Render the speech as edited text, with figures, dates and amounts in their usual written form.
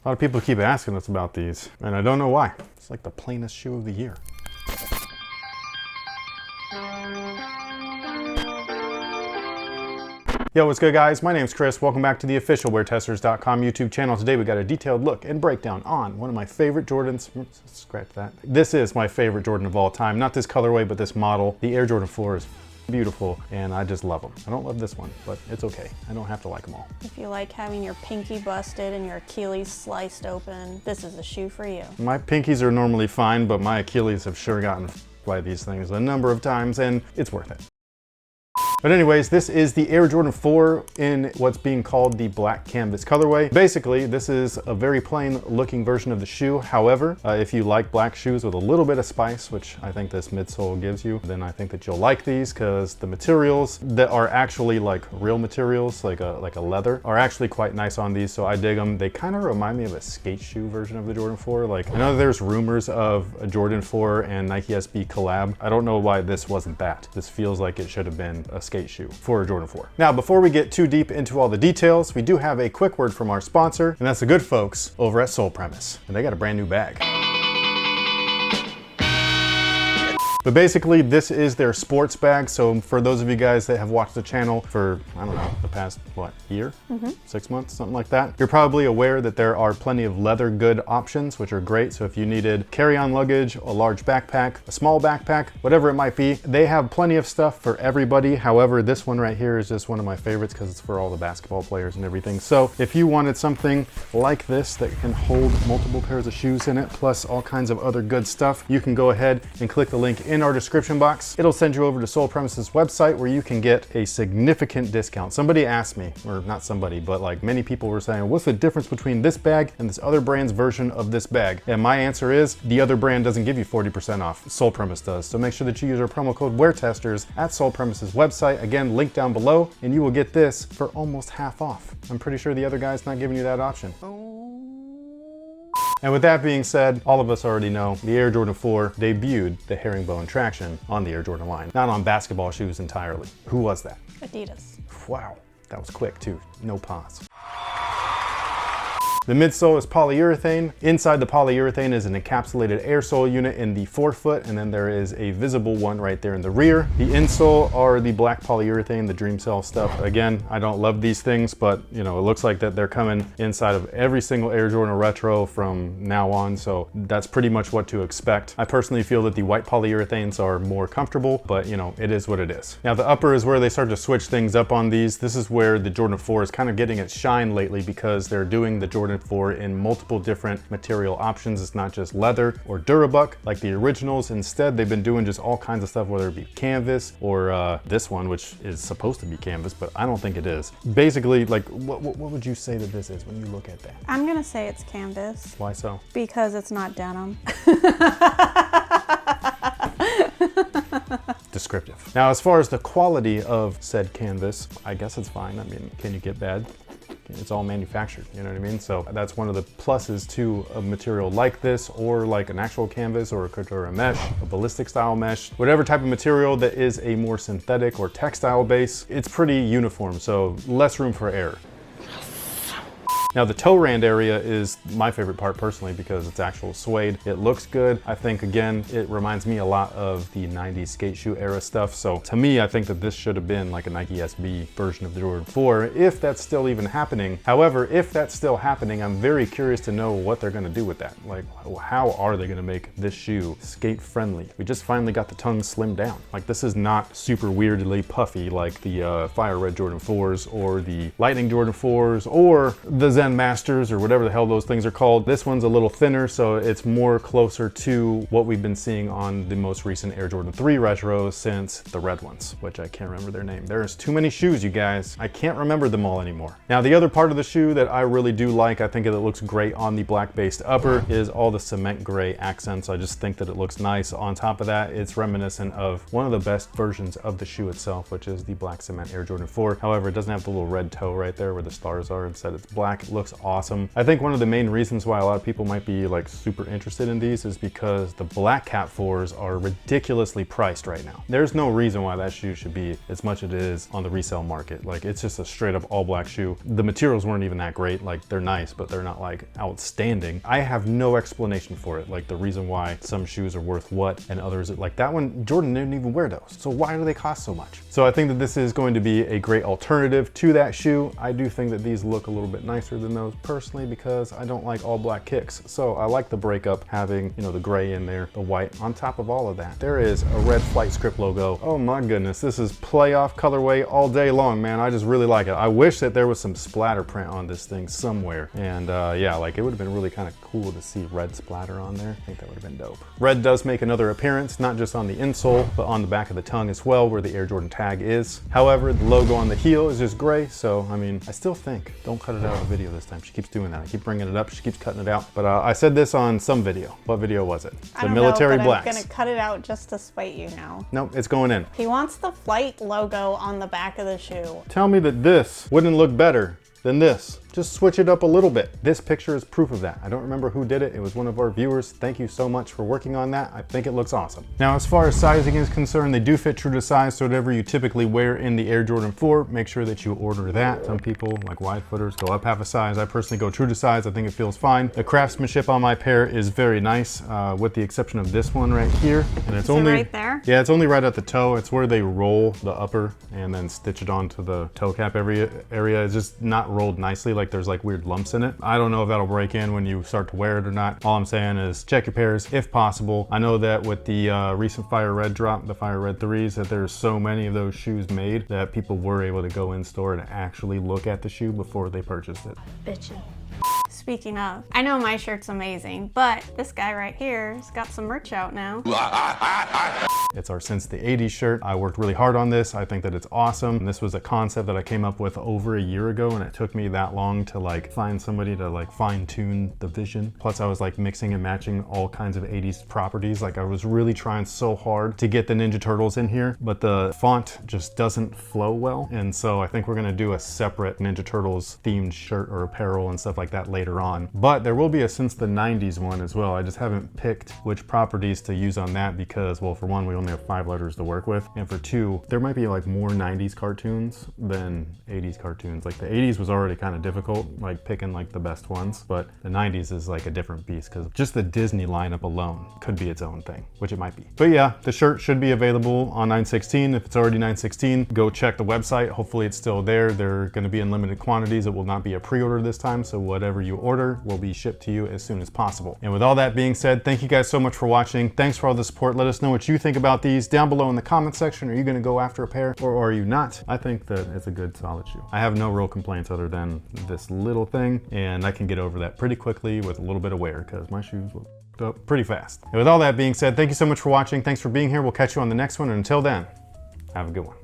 A lot of people keep asking us about these, and I don't know why. It's like the plainest shoe of the year. Yo, what's good guys? My name's Chris. Welcome back to the official WearTesters.com YouTube channel. Today we got a detailed look and breakdown on one of my favorite Jordans. Scratch that. This is my favorite Jordan of all time. Not this colorway, but this model. The Air Jordan 4 is beautiful, and I just love them. I don't love this one, but it's okay. I don't have to like them all. If you like having your pinky busted and your Achilles sliced open, this is the shoe for you. My pinkies are normally fine, but my Achilles have sure gotten by these things a number of times, and it's worth it. But anyways, this is the Air Jordan 4 in what's being called the black canvas colorway. Basically, this is a very plain looking version of the shoe. However, if you like black shoes with a little bit of spice, which I think this midsole gives you, then I think that you'll like these because the materials that are actually like real materials, like a leather, are actually quite nice on these, so I dig them. They kind of remind me of a skate shoe version of the Jordan 4. Like, I know there's rumors of a Jordan 4 and Nike SB collab. I don't know why this wasn't that. This feels like it should have been a skate shoe for a Jordan 4. Now, before we get too deep into all the details, we do have a quick word from our sponsor, and that's the good folks over at Sole Premise. And they got a brand new bag. But basically, this is their sports bag. So for those of you guys that have watched the channel for, I don't know, the past, what, year? 6 months, something like that. You're probably aware that there are plenty of leather good options, which are great. So if you needed carry-on luggage, a large backpack, a small backpack, whatever it might be, they have plenty of stuff for everybody. However, this one right here is just one of my favorites because it's for all the basketball players and everything. So if you wanted something like this that can hold multiple pairs of shoes in it, plus all kinds of other good stuff, you can go ahead and click the link in our description box. It'll send you over to Sole Premise's website where you can get a significant discount. Somebody asked me, or not somebody, but like many people were saying, what's the difference between this bag and this other brand's version of this bag? And my answer is, the other brand doesn't give you 40% off. Sole Premise does. So make sure that you use our promo code WearTesters at Sole Premise's website. Again, link down below, and you will get this for almost half off. I'm pretty sure the other guy's not giving you that option. And with that being said, all of us already know the Air Jordan 4 debuted the herringbone traction on the Air Jordan line, not on basketball shoes entirely. Who was that? Adidas. Wow, that was quick too, no pause. The midsole is polyurethane. Inside the polyurethane is an encapsulated air sole unit in the forefoot, and then there is a visible one right there in the rear. The insole are the black polyurethane, the Dream Cell stuff. Again, I don't love these things, but you know, it looks like that they're coming inside of every single Air Jordan Retro from now on, so that's pretty much what to expect. I personally feel that the white polyurethanes are more comfortable, but you know, it is what it is. Now the upper is where they start to switch things up on these. This is where the Jordan 4 is kind of getting its shine lately because they're doing the Jordan 4 in multiple different material options. It's not just leather or Durabuck like the originals. Instead, they've been doing just all kinds of stuff, whether it be canvas or this one, which is supposed to be canvas, but I don't think it is. Basically, like, what would you say that this is when you look at that? I'm gonna say it's canvas. Why so? Because it's not denim. Descriptive. Now, as far as the quality of said canvas, I guess it's fine. I mean, can you get bad? It's all manufactured, you know what I mean? So that's one of the pluses to a material like this, or like an actual canvas or a couture mesh, a ballistic style mesh, whatever type of material that is a more synthetic or textile base, it's pretty uniform, so less room for error. Now the toe rand area is my favorite part personally because it's actual suede. It looks good. I think, again, it reminds me a lot of the 90s skate shoe era stuff. So to me, I think that this should have been like a Nike SB version of the Jordan 4, if that's still even happening. However, if that's still happening, I'm very curious to know what they're gonna do with that. Like, how are they gonna make this shoe skate friendly? We just finally got the tongue slimmed down. Like, this is not super weirdly puffy like the Fire Red Jordan 4s or the Lightning Jordan 4s or the Zen Masters or whatever the hell those things are called. This one's a little thinner, so it's more closer to what we've been seeing on the most recent Air Jordan 3 retros since the red ones, which I can't remember their name. There's too many shoes, you guys. I can't remember them all anymore. Now, the other part of the shoe that I really do like, I think it looks great on the black-based upper, is all the cement gray accents. I just think that it looks nice. On top of that, it's reminiscent of one of the best versions of the shoe itself, which is the black cement Air Jordan 4. However, it doesn't have the little red toe right there where the stars are. Instead, it's black. It looks awesome. I think one of the main reasons why a lot of people might be like super interested in these is because the black Cat 4s are ridiculously priced right now. There's no reason why that shoe should be as much as it is on the resale market. Like, it's just a straight up all black shoe. The materials weren't even that great. Like, they're nice, but they're not like outstanding. I have no explanation for it. Like, the reason why some shoes are worth what and others, like that one, Jordan didn't even wear those. So why do they cost so much? So I think that this is going to be a great alternative to that shoe. I do think that these look a little bit nicer than those personally because I don't like all black kicks. So I like the breakup having, you know, the gray in there, the white on top of all of that. There is a red Flight Script logo. Oh my goodness, this is playoff colorway all day long, man. I just really like it. I wish that there was some splatter print on this thing somewhere. And yeah, like it would have been really kind of cool to see red splatter on there. I think that would have been dope. Red does make another appearance, not just on the insole, but on the back of the tongue as well, where the Air Jordan tag is. However, the logo on the heel is just gray. So, I mean, I still think, don't cut it out of the video this time. She keeps doing that. I keep bringing it up. She keeps cutting it out. But I said this on some video. What video was it? I The don't military know, but blacks. I'm gonna cut it out just to spite you now. Nope, it's going in. He wants the Flight logo on the back of the shoe. Tell me that this wouldn't look better than this. Just switch it up a little bit. This picture is proof of that. I don't remember who did it. It was one of our viewers. Thank you so much for working on that. I think it looks awesome. Now, as far as sizing is concerned, they do fit true to size. So whatever you typically wear in the Air Jordan 4, make sure that you order that. Some people, like wide footers, go up half a size. I personally go true to size. I think it feels fine. The craftsmanship on my pair is very nice, with the exception of this one right here. And it's only right there? Yeah, it's only right at the toe. It's where they roll the upper and then stitch it onto the toe cap area. It's just not rolled nicely. Like there's like weird lumps in it. I don't know if that'll break in when you start to wear it or not. All I'm saying is check your pairs if possible. I know that with the recent Fire Red drop, the Fire Red 3s, that there's so many of those shoes made that people were able to go in store and actually look at the shoe before they purchased it. Bitchin'. Speaking of, I know my shirt's amazing, but this guy right here has got some merch out now. It's our Since the 80s shirt. I worked really hard on this. I think that it's awesome. And this was a concept that I came up with over a year ago, and it took me that long to like find somebody to like fine tune the vision. Plus I was like mixing and matching all kinds of 80s properties. Like I was really trying so hard to get the Ninja Turtles in here, but the font just doesn't flow well. And so I think we're gonna do a separate Ninja Turtles themed shirt or apparel and stuff like that later on. But there will be a Since the 90s one as well. I just haven't picked which properties to use on that because, well, for one, we only have 5 letters to work with. And for 2, there might be like more 90s cartoons than 80s cartoons. Like the 80s was already kind of difficult, like picking like the best ones, but the 90s is like a different beast because just the Disney lineup alone could be its own thing, which it might be. But yeah, the shirt should be available on 9/16. If it's already 9/16, go check the website. Hopefully it's still there. They're going to be in limited quantities. It will not be a pre-order this time, so whatever you order will be shipped to you as soon as possible. And with all that being said, thank you guys so much for watching. Thanks for all the support. Let us know what you think about these down below in the comment section. Are you going to go after a pair or are you not? I think that it's a good solid shoe. I have no real complaints other than this little thing, and I can get over that pretty quickly with a little bit of wear because my shoes look up pretty fast. And with all that being said, thank you so much for watching. Thanks for being here. We'll catch you on the next one, and until then, have a good one.